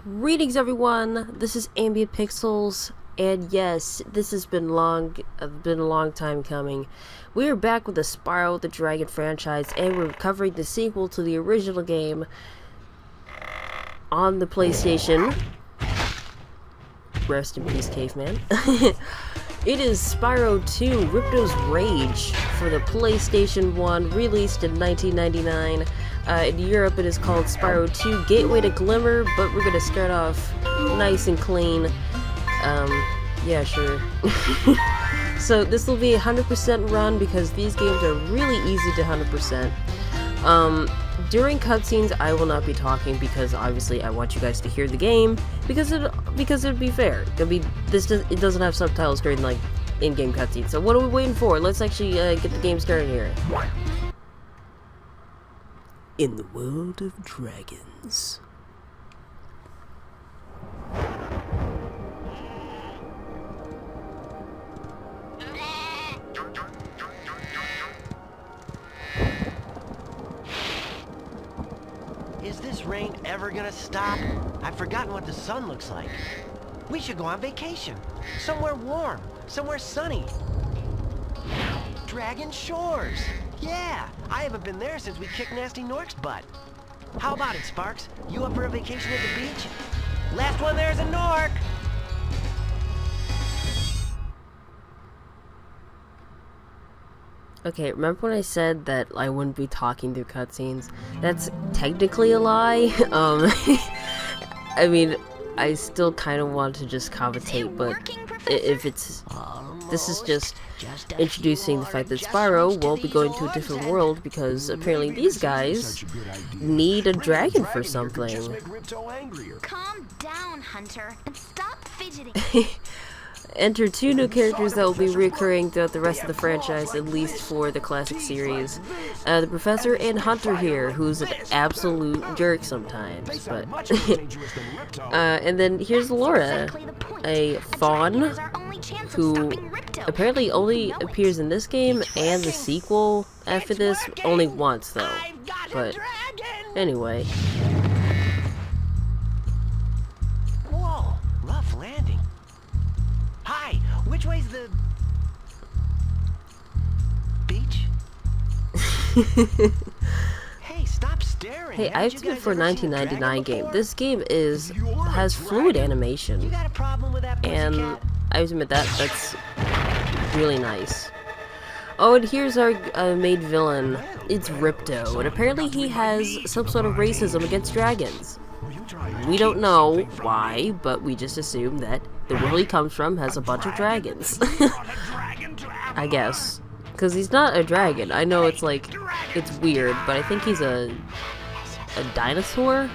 Greetings everyone, this is AmbientPixels, and yes, this has been a long time coming. We are back with the Spyro the Dragon franchise, and we're covering the sequel to the original game on the PlayStation. Rest in peace, caveman. It is Spyro 2, Ripto's Rage, for the PlayStation 1, released in 1999. In Europe, it is called Spyro 2 Gateway to Glimmer, but we're gonna start off nice and clean. Yeah, sure. So this will be 100% run because these games are really easy to 100%. During cutscenes, I will not be talking because obviously I want you guys to hear the game because it'd be fair. It doesn't have subtitles during like in-game cutscenes. So what are we waiting for? Let's actually get the game started here. In the world of dragons. Is this rain ever gonna stop? I've forgotten what the sun looks like. We should go on vacation. Somewhere warm. Somewhere sunny. Dragon Shores! Yeah! I haven't been there since we kicked Nasty Nork's butt. How about it, Sparks? You up for a vacation at the beach? Last one there's a Nork! Okay, remember when I said that I wouldn't be talking through cutscenes? That's technically a lie. I mean, I still kind of want to just commentate, but if it's... This is just introducing the fact that Spyro will be going to a different world because apparently these guys need a dragon for something. Calm down, Hunter, and stop fidgeting. Enter two new characters that will be recurring throughout the rest of the franchise, at least for the classic series. The Professor and Hunter here, who's an absolute jerk sometimes, but... and then here's Laura, a fawn, who apparently only appears in this game and the sequel after this, only once though. But anyway. Whoa, rough landing. Hi, which way's the beach? Hey, stop staring. Hey, I have to get for a 1999 game. This game has fluid animation, You got a problem with that and pussycat? I have to admit that's really nice. Oh, and here's our main villain. It's Ripto, and apparently he has some sort of racism against dragons. We don't know why, but we just assume that the world he comes from has a bunch of dragons. I guess. Because he's not a dragon. I know it's like, it's weird, but I think he's a dinosaur?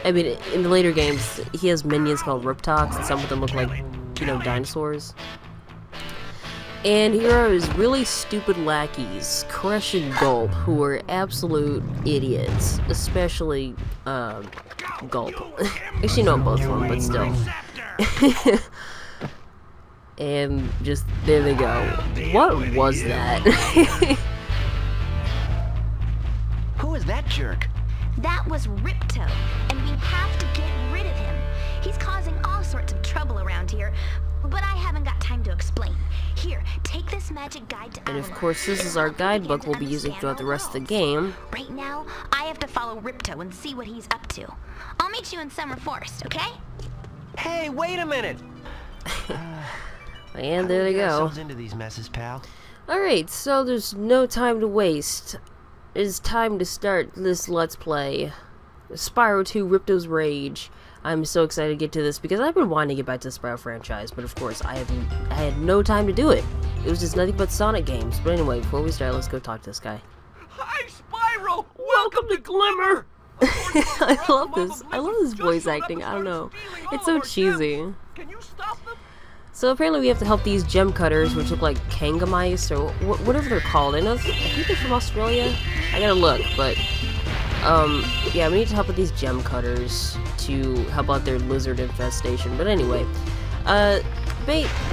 I mean, in the later games, he has minions called Riptoks, and some of them look like, you know, dinosaurs. And here are his really stupid lackeys, Crush and Gulp, who are absolute idiots. Especially, Gulp. Actually, no, both of them, but still. And just, there they go. What was that? Who is that jerk? That was Ripto, and we have to get rid of him. He's causing all sorts of trouble around here, but I haven't got time to explain. Here, take this magic guide to Avalar. And of course, this is our guidebook we'll be using throughout the rest of the game. Right now, I have to follow Ripto and see what he's up to. I'll meet you in Summer Forest, okay? Hey, wait a minute! And there they go. Into these messes, pal. Alright, so there's no time to waste. It's time to start this Let's Play. Spyro 2 Ripto's Rage. I'm so excited to get to this because I've been wanting to get back to the Spyro franchise, but of course I had no time to do it. It was just nothing but Sonic games. But anyway, before we start, let's go talk to this guy. Hi, Spyro! Welcome to Glimmer! I love this. I love this voice acting. I don't know. It's so cheesy. Can you stop them? So apparently we have to help these gem cutters, which look like kanga mice, or whatever they're called. I think they're from Australia. I gotta look, but yeah, we need to help with these gem cutters to help out their lizard infestation. But anyway, the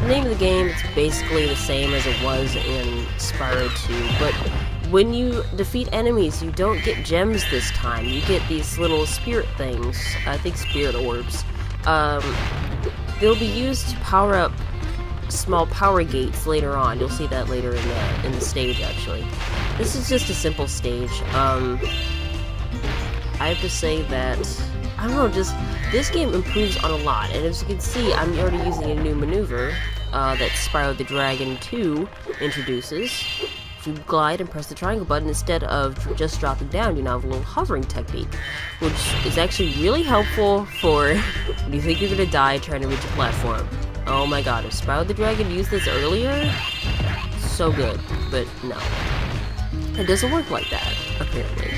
name of the game, it's basically the same as it was in Spyro 2, but when you defeat enemies, you don't get gems this time. You get these little spirit things. I think spirit orbs. They'll be used to power up small power gates later on. You'll see that later in the stage, actually. This is just a simple stage. I have to say that, I don't know, just this game improves on a lot. And as you can see, I'm already using a new maneuver that Spyro the Dragon 2 introduces. If you glide and press the triangle button, instead of just dropping down, you now have a little hovering technique, which is actually really helpful for when you think you're gonna die trying to reach a platform. Oh my god, if Spyro the Dragon used this earlier, so good, but no. It doesn't work like that, apparently.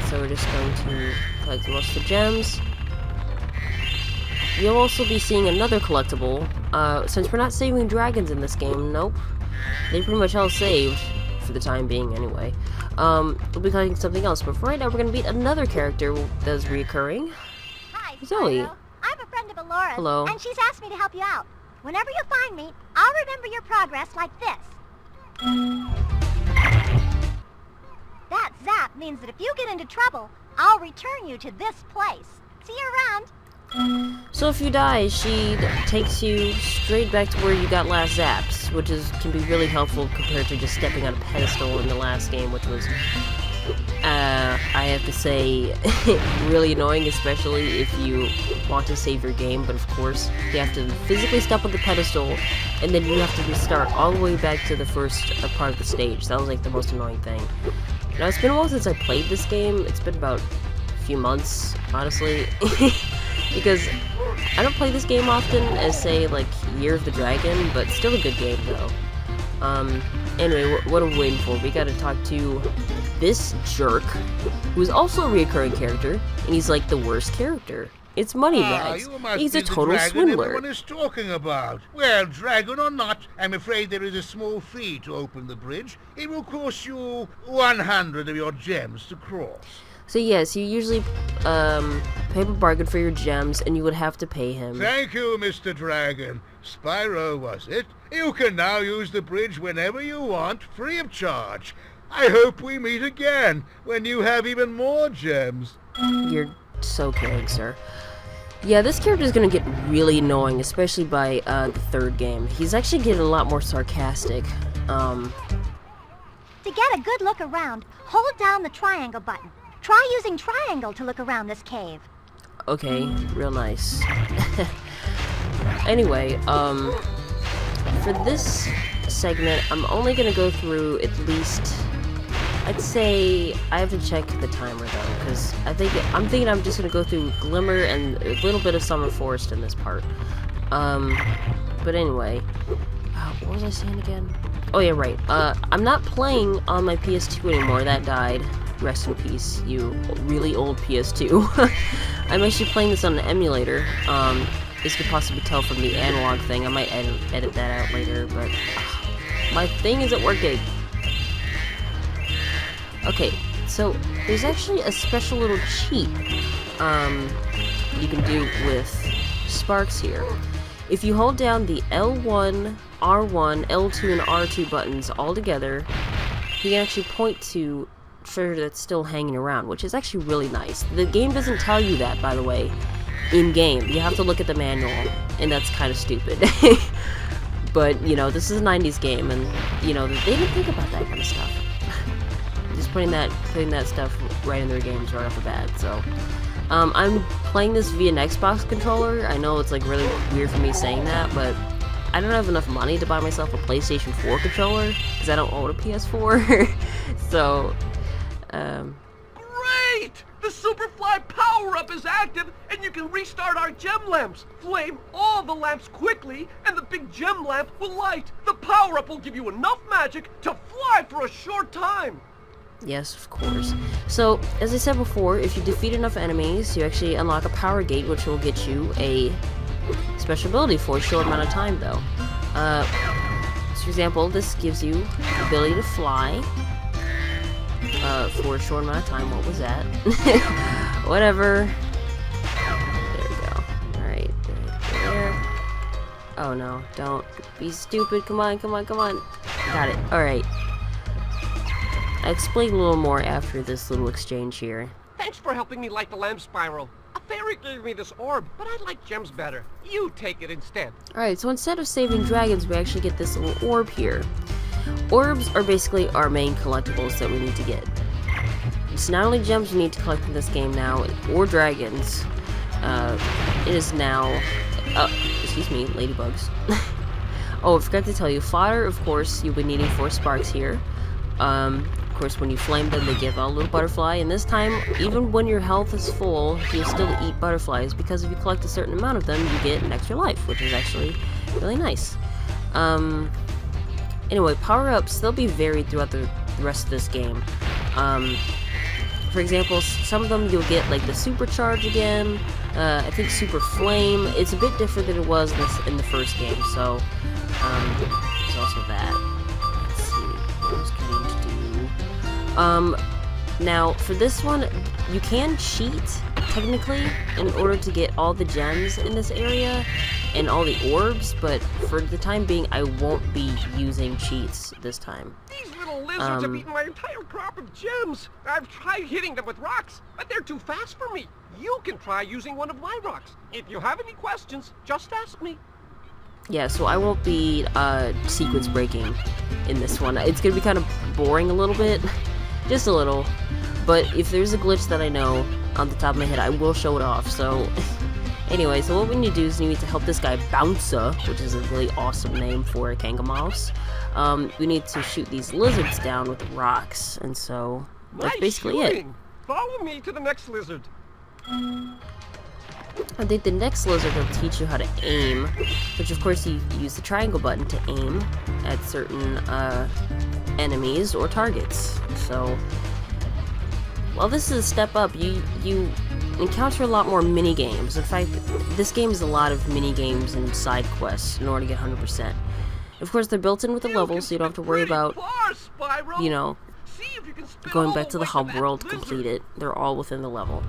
So we're just going to collect most of the gems. You'll also be seeing another collectible, since we're not saving dragons in this game, nope. They pretty much all saved, for the time being anyway. We'll be collecting something else, but for right now we're gonna meet another character that's reoccurring. Hi, Zoe. Spyro. I'm a friend of Alora's, Hello. and she's asked me to help you out. Whenever you find me, I'll remember your progress like this. That zap means that if you get into trouble, I'll return you to this place. See you around. So if you die, she takes you straight back to where you got last zaps, which can be really helpful compared to just stepping on a pedestal in the last game, which was, I have to say, really annoying, especially if you want to save your game, but of course, you have to physically step on the pedestal, and then you have to restart all the way back to the first part of the stage. That was like the most annoying thing. Now, it's been a while since I played this game. It's been about a few months, honestly. Because I don't play this game often as, say, like, Year of the Dragon, but still a good game, though. Anyway, what are we waiting for? We gotta talk to this jerk, who's also a reoccurring character, and he's, like, the worst character. It's Moneybags. He's a total swindler. Everyone is talking about. Well, dragon or not, I'm afraid there is a small fee to open the bridge. It will cost you 100 of your gems to cross. So yes, you usually pay a bargain for your gems, and you would have to pay him. Thank you, Mr. Dragon. Spyro, was it? You can now use the bridge whenever you want, free of charge. I hope we meet again, when you have even more gems. You're so caring, sir. Yeah, this character is gonna get really annoying, especially by the third game. He's actually getting a lot more sarcastic. To get a good look around, hold down the triangle button. Try using triangle to look around this cave. Okay, real nice. Anyway, for this segment, I'm only gonna go through at least, I'd say, I have to check the timer though, because I'm thinking I'm just gonna go through Glimmer and a little bit of Summer Forest in this part. But anyway, what was I saying again? Oh yeah, right. I'm not playing on my PS2 anymore. That died. Rest in peace, you really old PS2. I'm actually playing this on an emulator. As you could possibly tell from the analog thing. I might edit that out later, but my thing isn't working. Okay, so there's actually a special little cheat you can do with Sparks here. If you hold down the L1, R1, L2, and R2 buttons all together, you can actually point to treasure that's still hanging around, which is actually really nice. The game doesn't tell you that, by the way, in-game. You have to look at the manual, and that's kind of stupid. But, you know, this is a 90s game, and, you know, they didn't think about that kind of stuff. Just putting that stuff right in their games right off the bat, so. I'm playing this via an Xbox controller. I know it's, like, really weird for me saying that, but I don't have enough money to buy myself a PlayStation 4 controller, because I don't own a PS4. So, Great! The Superfly power-up is active, and you can restart our gem lamps. Flame all the lamps quickly, and the big gem lamp will light. The power-up will give you enough magic to fly for a short time. yes, of course. So, as I said before, if you defeat enough enemies, you actually unlock a power gate, which will get you a special ability for a short amount of time, though. So for example, this gives you the ability to fly. For a short amount of time. What was that? Whatever. There we go. Alright. There. Oh no, don't be stupid. Come on, come on, come on. Got it. Alright. explain a little more after this little exchange here. Thanks for helping me light the lamp, Spyro. A fairy gave me this orb, but I like gems better. You take it instead. Alright, so instead of saving dragons, we actually get this little orb here. Orbs are basically our main collectibles that we need to get. It's not only gems you need to collect in this game now, or dragons. It is now... excuse me, ladybugs. Oh, I forgot to tell you, fodder, of course, you'll be needing 4 sparks here. Of course, when you flame them, they give out a little butterfly, and this time, even when your health is full, you'll still eat butterflies, because if you collect a certain amount of them, you get an extra life, which is actually really nice. Anyway, power-ups, they'll be varied throughout the rest of this game. For example, some of them you'll get like the supercharge again, I think super flame. It's a bit different than it was in the first game, so there's also that. Let's see, what else can we do? Now, for this one, you can cheat, technically, in order to get all the gems in this area, and all the orbs, but for the time being, I won't be using cheats this time. These little lizards have eaten my entire crop of gems. I've tried hitting them with rocks, but they're too fast for me. You can try using one of my rocks. If you have any questions, just ask me. Yeah, so I won't be sequence breaking in this one. It's gonna be kind of boring a little bit, just a little. But if there's a glitch that I know on the top of my head, I will show it off. So anyway, so what we need to do is we need to help this guy Bouncer, which is a really awesome name for a Kangamouse. We need to shoot these lizards down with rocks, and so that's Nice basically shooting. it. Follow me to the next lizard. I think the next lizard will teach you how to aim, which of course you use the triangle button to aim at certain enemies or targets. So while this is a step up, you encounter a lot more mini games. In fact, this game is a lot of mini games and side quests in order to get 100%. Of course, they're built in with the level, so you don't have to worry about, you know, going back to the hub world to complete it. They're all within the level.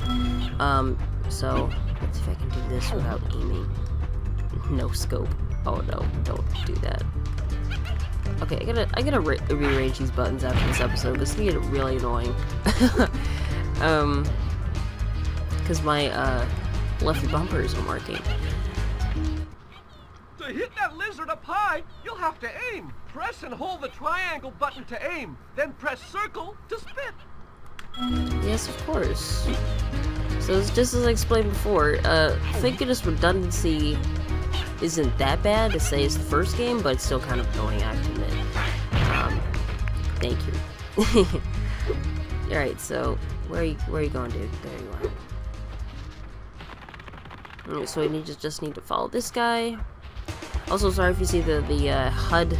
So let's see if I can do this without aiming. No scope. Oh no, don't do that. Okay, I gotta rearrange these buttons after this episode. This is gonna get really annoying. Because my left bumper isn't working. To hit that lizard up high, you'll have to aim. Press and hold the triangle button to aim, then press circle to spit. Yes, of course. So it's just as I explained before, thank goodness redundancy isn't that bad to say it's the first game, but it's still kind of annoying, I have to admit. Thank you. Alright, so where are you going, dude? There you are. Alright, so we just need to follow this guy. Also, sorry if you see the HUD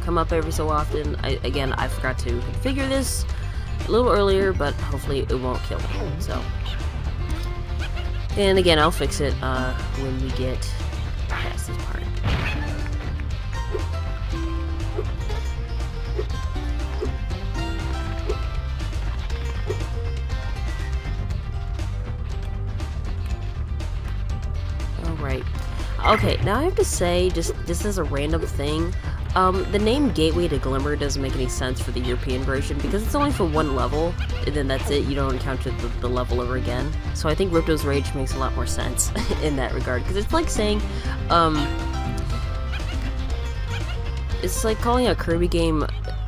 come up every so often. Again, I forgot to configure this a little earlier, but hopefully it won't kill me. So, and again, I'll fix it when we get past this part. Alright. Okay, now I have to say, just as a random thing, the name Gateway to Glimmer doesn't make any sense for the European version because it's only for one level, and then that's it. You don't encounter the level ever again. So I think Ripto's Rage makes a lot more sense in that regard, because it's like saying, it's like calling a Kirby game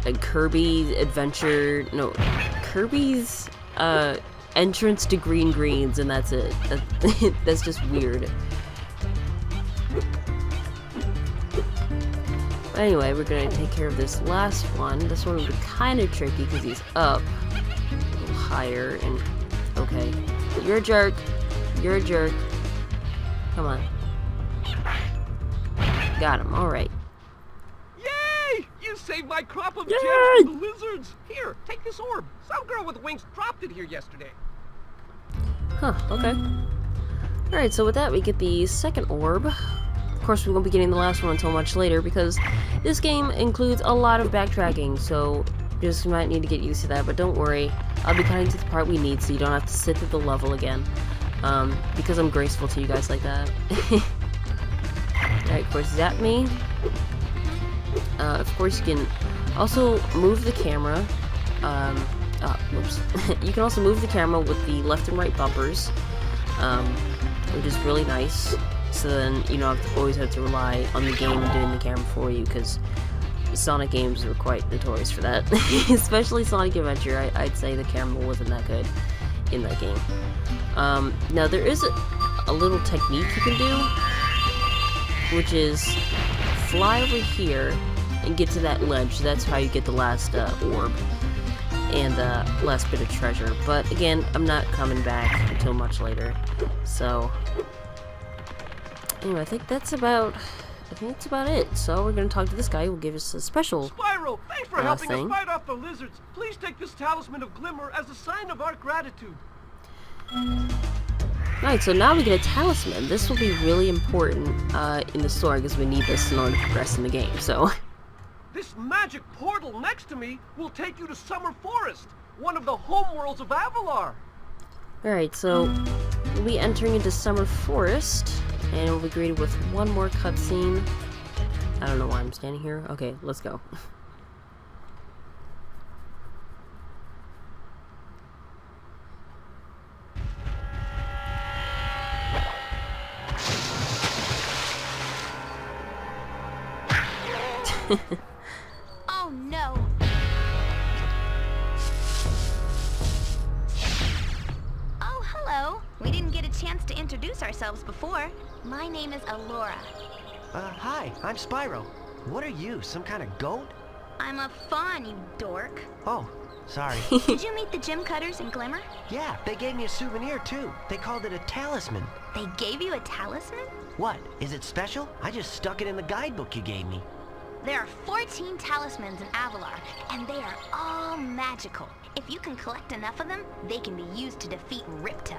a Kirby Adventure, no, Kirby's Entrance to Green Greens, and that's it. That's just weird. Anyway, we're gonna take care of this last one. This one will be kind of tricky because he's up a little higher, and okay, you're a jerk. You're a jerk. Come on. Got him. All right. Yay! You saved my crop of gems from the lizards. Here, take this orb. Some girl with wings dropped it here yesterday. Huh. Okay. All right. So with that, we get the second orb. Of course, we won't be getting the last one until much later because this game includes a lot of backtracking, so just might need to get used to that, but don't worry. I'll be cutting to the part we need so you don't have to sit through the level again, because I'm graceful to you guys like that. Alright, of course, zap me. Of course, you can also move the camera whoops. You can also move the camera with the left and right bumpers, which is really nice. So then you don't always have to rely on the game doing the camera for you, because Sonic games are quite notorious for that. Especially Sonic Adventure, I'd say the camera wasn't that good in that game. Now there is a little technique you can do, which is fly over here and get to that ledge. That's how you get the last orb and last bit of treasure. But again, I'm not coming back until much later. So anyway, I think that's about it. So we're gonna talk to this guy who will give us a special Spyro, thanks for helping thing. us fight off the lizards. Please take this talisman of glimmer as a sign of our gratitude. Alright, so now we get a talisman. This will be really important in the story, because we need this in order to progress in the game, so... This magic portal next to me will take you to Summer Forest, one of the homeworlds of Avalar. Alright, so we'll be entering into Summer Forest, and we'll be greeted with one more cutscene. I don't know why I'm standing here. Okay, let's go. Oh no! Oh, hello. We didn't get a chance to introduce ourselves before. My name is Alora. Hi, I'm Spyro. What are you, some kind of goat? I'm a fawn, you dork. Oh, sorry. Did you meet the gym cutters in Glimmer? Yeah, they gave me a souvenir too. They called it a talisman. They gave you a talisman? What, is it special? I just stuck it in the guidebook you gave me. There are 14 talismans in Avalar, and they are all magical. If you can collect enough of them, they can be used to defeat Ripto.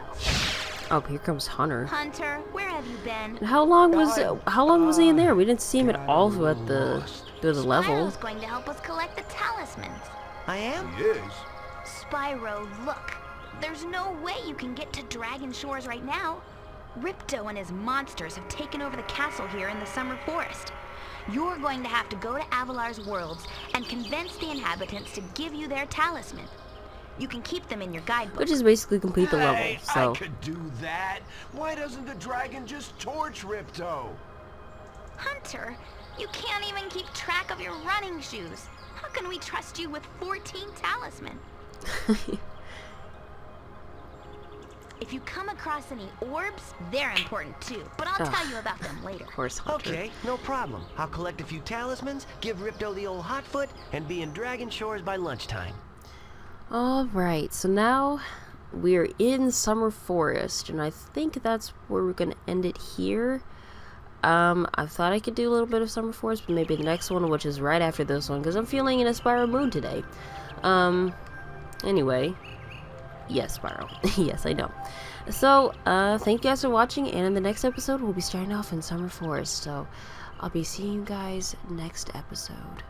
Oh, here comes Hunter. Hunter, where have you been? And how long was he in there? We didn't see him at all throughout the level. Spyro's going to help us collect the talismans. I am? Yes. Spyro, look. There's no way you can get to Dragon Shores right now. Ripto and his monsters have taken over the castle here in the Summer Forest. You're going to have to go to Avalar's worlds and convince the inhabitants to give you their talisman. You can keep them in your guidebook. Which is basically complete the level, Hey, so... I could do that. Why doesn't the dragon just torch Ripto? Hunter, you can't even keep track of your running shoes. How can we trust you with 14 talisman? If you come across any orbs, they're important too, but I'll tell you about them later. Of course, Hunter. Okay, no problem. I'll collect a few talismans, give Ripto the old hot foot, and be in Dragon Shores by lunchtime. Alright, so now we're in Summer Forest, and I think that's where we're going to end it here. I thought I could do a little bit of Summer Forest, but maybe the next one, which is right after this one, because I'm feeling in a Spyro mood today. Anyway, yes, Spyro. Yes, I know. So, thank you guys for watching, and in the next episode, we'll be starting off in Summer Forest, so I'll be seeing you guys next episode.